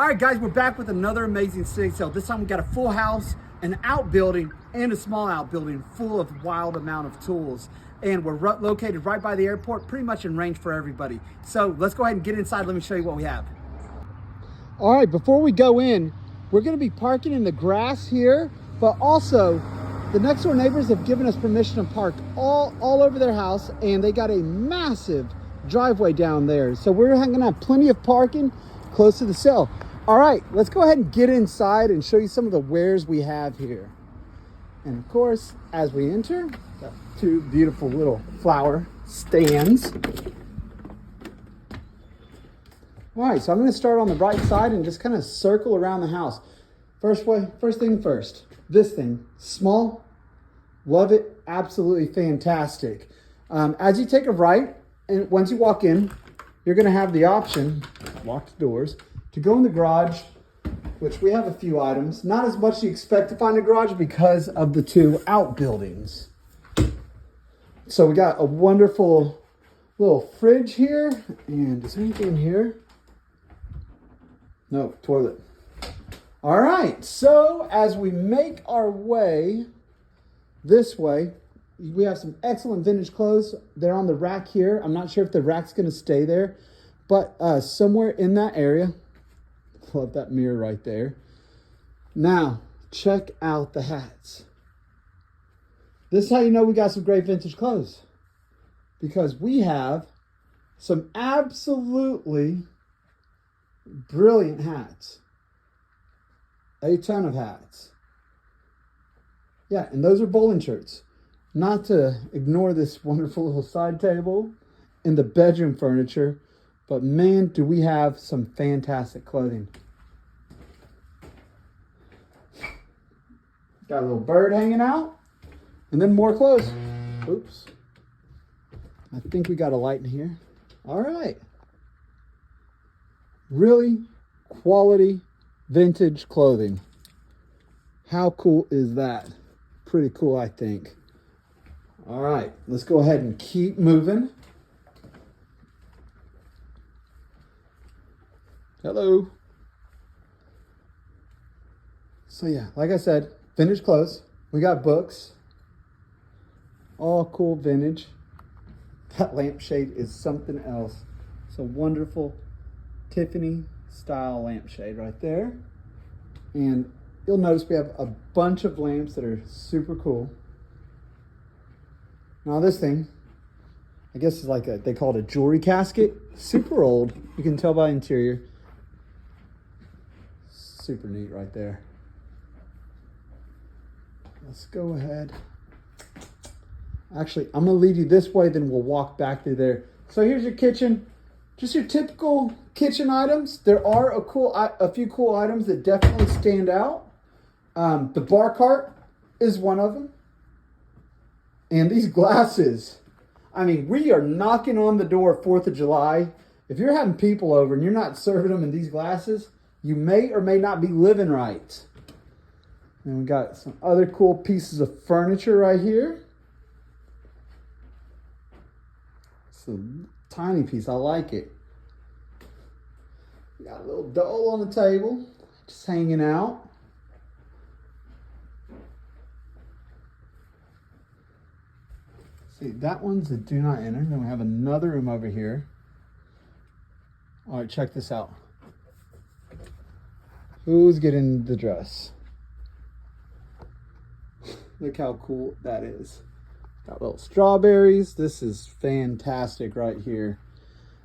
All right, guys, we're back with another amazing estate sale. This time we got a full house, an outbuilding, and a small outbuilding full of wild amount of tools. And we're located right by the airport, pretty much in range for everybody. So let's go ahead and get inside. Let me show you what we have. All right, before we go in, we're gonna be parking in the grass here, but also the next door neighbors have given us permission to park all over their house, and they got a massive driveway down there. So we're gonna have plenty of parking close to the sale. All right, let's go ahead and get inside and show you some of the wares we have here. And of course, as we enter, got two beautiful little flower stands. All right, so I'm gonna start on the right side and just kind of circle around the house. First thing first, this thing, small, love it, absolutely fantastic. As you take a right, and once you walk in, you're gonna have the option, locked doors, to go in the garage, which we have a few items. Not as much as you expect to find in a garage because of the two outbuildings. So we got a wonderful little fridge here. And is there anything in here? No, toilet. All right, so as we make our way this way, we have some excellent vintage clothes. They're on the rack here. I'm not sure if the rack's gonna stay there, but somewhere in that area. Love that mirror right there. Now, check out the hats. This is how you know we got some great vintage clothes. Because we have some absolutely brilliant hats. A ton of hats. Yeah, and those are bowling shirts. Not to ignore this wonderful little side table and the bedroom furniture, but man, do we have some fantastic clothing. Got a little bird hanging out, and then more clothes. Oops. I think we got a light in here. All right. Really quality vintage clothing. How cool is that? Pretty cool, I think. All right, let's go ahead and keep moving. Hello. So yeah, like I said, vintage clothes. We got books. All cool vintage. That lampshade is something else. It's a wonderful Tiffany style lampshade right there. And you'll notice we have a bunch of lamps that are super cool. Now this thing, I guess is like they call it a jewelry casket. Super old. You can tell by interior. Super neat right there. Let's go ahead. Actually, I'm gonna lead you this way, then we'll walk back through there. So here's your kitchen. Just your typical kitchen items. There are a few cool items that definitely stand out. The bar cart is one of them. And these glasses, I mean, we are knocking on the door 4th of July. If you're having people over and you're not serving them in these glasses, you may or may not be living right. And we got some other cool pieces of furniture right here. It's a tiny piece, I like it. We got a little doll on the table, just hanging out. See, that one's a do not enter. Then we have another room over here. All right, check this out. Who's getting the dress? Look how cool that is. Got little strawberries. This is fantastic right here.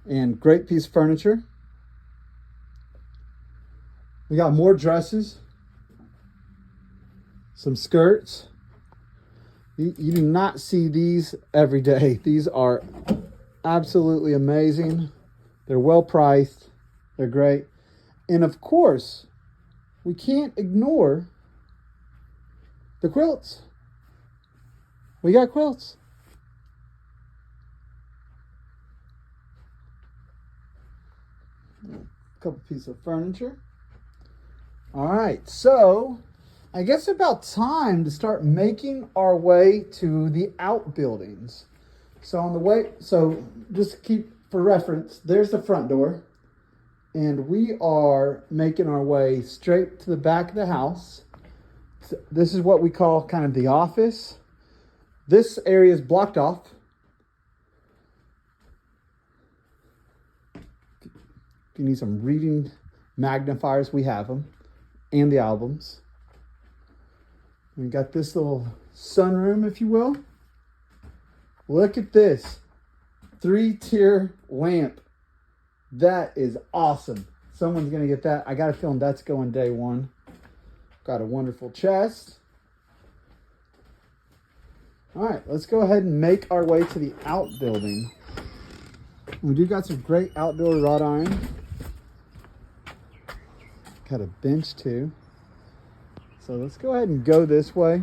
And great piece of furniture. We got more dresses. Some skirts. You do not see these every day. These are absolutely amazing. They're well priced. They're great. And of course, we can't ignore the quilts. We got quilts. A couple pieces of furniture. All right, so I guess about time to start making our way to the outbuildings. So on the way, so just keep for reference, there's the front door. And we are making our way straight to the back of the house. This is what we call kind of the office. This area is blocked off. If you need some reading magnifiers, we have them. And the albums. We got this little sunroom, if you will. Look at this 3-tier lamp. That is awesome. Someone's going to get that. I got a feeling that's going day one. Got a wonderful chest. All right, let's go ahead and make our way to the outbuilding. We do got some great outdoor wrought iron. Got a bench too. So let's go ahead and go this way.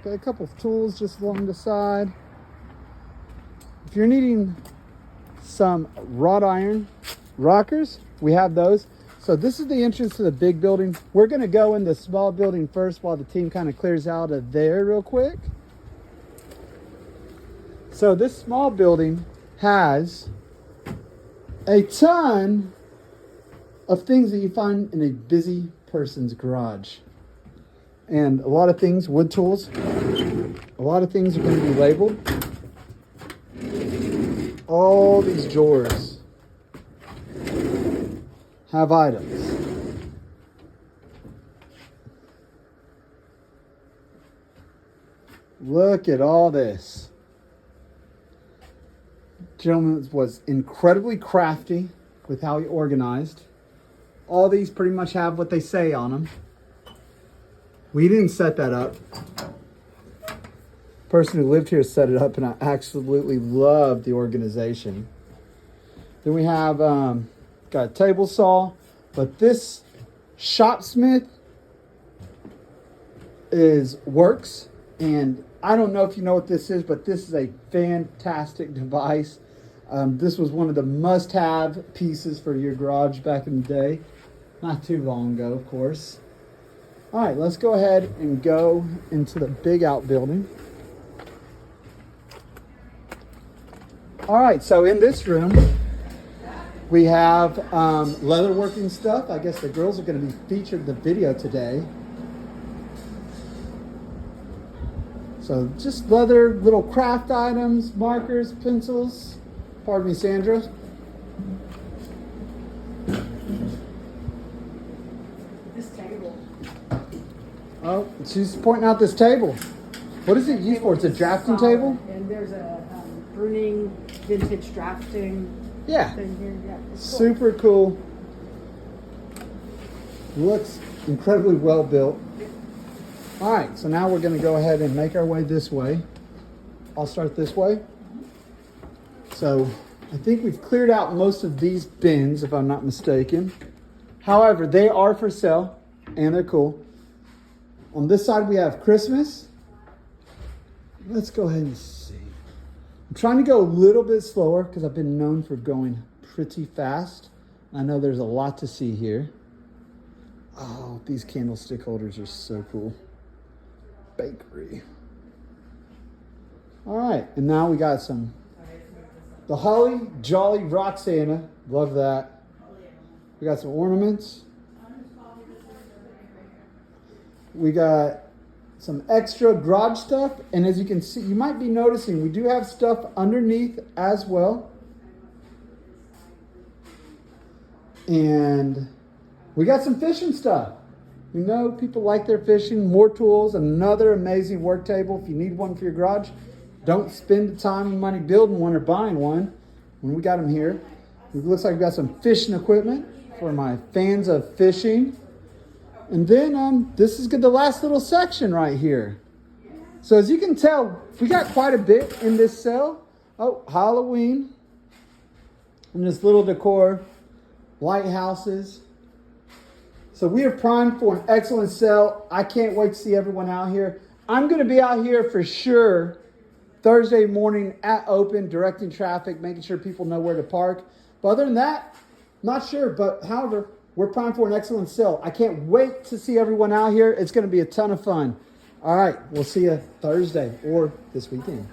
Got a couple of tools just along the side. If you're needing some wrought iron rockers, we have those. So this is the entrance to the big building. We're going to go in the small building first while the team kind of clears out of there real quick. So this small building has a ton of things that you find in a busy person's garage. And a lot of things, wood tools, a lot of things are going to be labeled. All these drawers have items. Look at all this. Gentleman was incredibly crafty with how he organized. All these pretty much have what they say on them. We didn't set that up. The person who lived here set it up, and I absolutely love the organization. Then we have got a table saw, but this shopsmith works, and I don't know if you know what this is, but this is a fantastic device. This was one of the must-have pieces for your garage back in the day. Not too long ago, of course. All right, let's go ahead and go into the big outbuilding. All right, so in this room, we have leatherworking stuff. I guess the girls are going to be featured in the video today. So just leather, little craft items, markers, pencils. Pardon me, Sandra. This table. Oh, she's pointing out this table. What is it used for? It's a drafting table? And there's a pruning, vintage drafting Yeah. thing here. Yeah, it's cool. Super cool. Looks incredibly well built. All right, so now we're going to go ahead and make our way this way. I'll start this way. So I think we've cleared out most of these bins, if I'm not mistaken. However, they are for sale, and they're cool. On this side, we have Christmas. Let's go ahead and see. I'm trying to go a little bit slower because I've been known for going pretty fast. I know there's a lot to see here. Oh, these candlestick holders are so cool. Bakery. All right, and now we got the Holly Jolly Roxana. Love that. We got some ornaments. We got some extra garage stuff, and as you can see, you might be noticing we do have stuff underneath as well. And we got some fishing stuff. We know people like their fishing. More tools, another amazing work table. If you need one for your garage, don't spend the time and money building one or buying one when we got them here. It looks like we got some fishing equipment for my fans of fishing. And then this is the last little section right here. So as you can tell, we got quite a bit in this sale. Oh, Halloween. And this little decor, lighthouses. So we are primed for an excellent sale. I can't wait to see everyone out here. I'm going to be out here for sure Thursday morning at open, directing traffic, making sure people know where to park. But other than that, not sure. But however, we're primed for an excellent sale. I can't wait to see everyone out here. It's going to be a ton of fun. All right, we'll see you Thursday or this weekend.